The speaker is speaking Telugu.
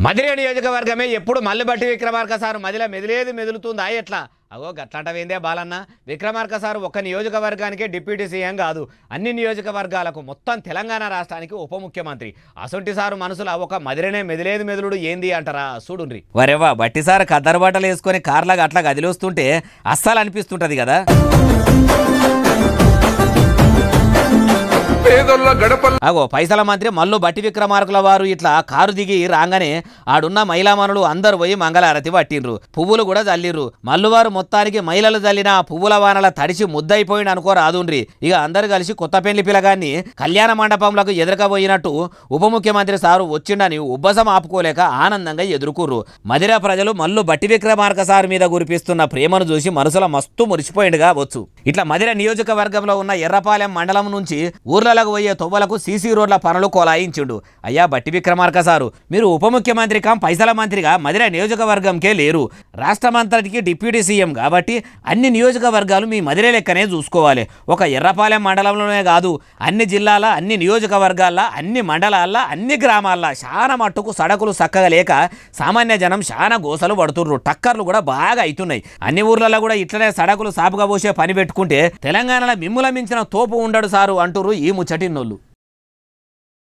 మదిరే నియోజకవర్గమే ఎప్పుడు మల్లుబట్టి విక్రమార్క సారు మదిలో మెదులుతుందా ఎట్లా అగో గట్లాంటవేందే బాలన్న విక్రమార్క సారు ఒక్క నియోజకవర్గానికే డిప్యూటీ సీఎం కాదు అన్ని నియోజకవర్గాలకు మొత్తం తెలంగాణ రాష్ట్రానికి ఉప ముఖ్యమంత్రి అసొంటి సారు మనసులో ఒక మదిరేనే మెదులుడు ఏంది అంటారా చూడుండ్రి వరేవా బట్టి సారు కద్దరు బట్టలు వేసుకొని కార్లాగా అట్లా గదిలోస్తుంటే అస్సలు అనిపిస్తుంటది కదా అగో పైసల మంత్రి మల్లు బట్టి విక్రమార్కుల వారు ఇట్లా కారు దిగి రాగానే ఆడున్న మహిళామణులు అందరు పోయి మంగళారతి పట్టిండ్రు పువ్వులు కూడా జల్లిర్రు మల్లువారు మొత్తానికి మహిళలు జల్లిన పువ్వుల వానల తడిసి ముద్దయిపోయింది అనుకోరాదుండ్రి ఇక అందరు కలిసి కొత్త పెళ్లి పిల్లగాన్ని కళ్యాణ మండపంలోకి ఎదురుకపోయినట్టు ఉప ముఖ్యమంత్రి సారు వచ్చిండని ఉబ్బసం ఆపుకోలేక ఆనందంగా ఎదుర్కొర్రు మదిర ప్రజలు మల్లు బట్టి విక్రమార్క సారు మీద కురిపిస్తున్న ప్రేమను చూసి మనసులో మస్తు మురిసిపోయిండుగా వచ్చు ఇట్లా మదిర నియోజకవర్గంలో ఉన్న ఎర్రపాలెం మండలం నుంచి ఊర్లలో పోయే తొవ్వలకు సీసీ రోడ్ల పనులు కొలాయించిండు అయ్యా బట్టి విక్రమార్క సారు మీరు ఉప ముఖ్యమంత్రి కం పైసల మంత్రిగా మదిర నియోజకవర్గంకే లేరు రాష్ట్రమంతటికి డిప్యూటీ సీఎం కాబట్టి అన్ని నియోజకవర్గాలు మీ మదిర లెక్కనే చూసుకోవాలి ఒక ఎర్రపాలెం మండలంలోనే కాదు అన్ని జిల్లాల అన్ని నియోజకవర్గాల్లో అన్ని మండలాల్లో అన్ని గ్రామాల్లో చాలా మట్టుకు సడకులు చక్కగా లేక సామాన్య జనం చాలా గోసలు పడుతుర్రు టక్కర్లు కూడా బాగా అవుతున్నాయి అన్ని ఊర్లలో కూడా ఇట్లనే సడకులు సాపుగా పోసే పని పెట్టుకుంటే తెలంగాణలో మిమ్ముల మించిన తోపు ఉండడు సారు అంటుర్రు ఈ ముచ్చటిన్నోళ్ళు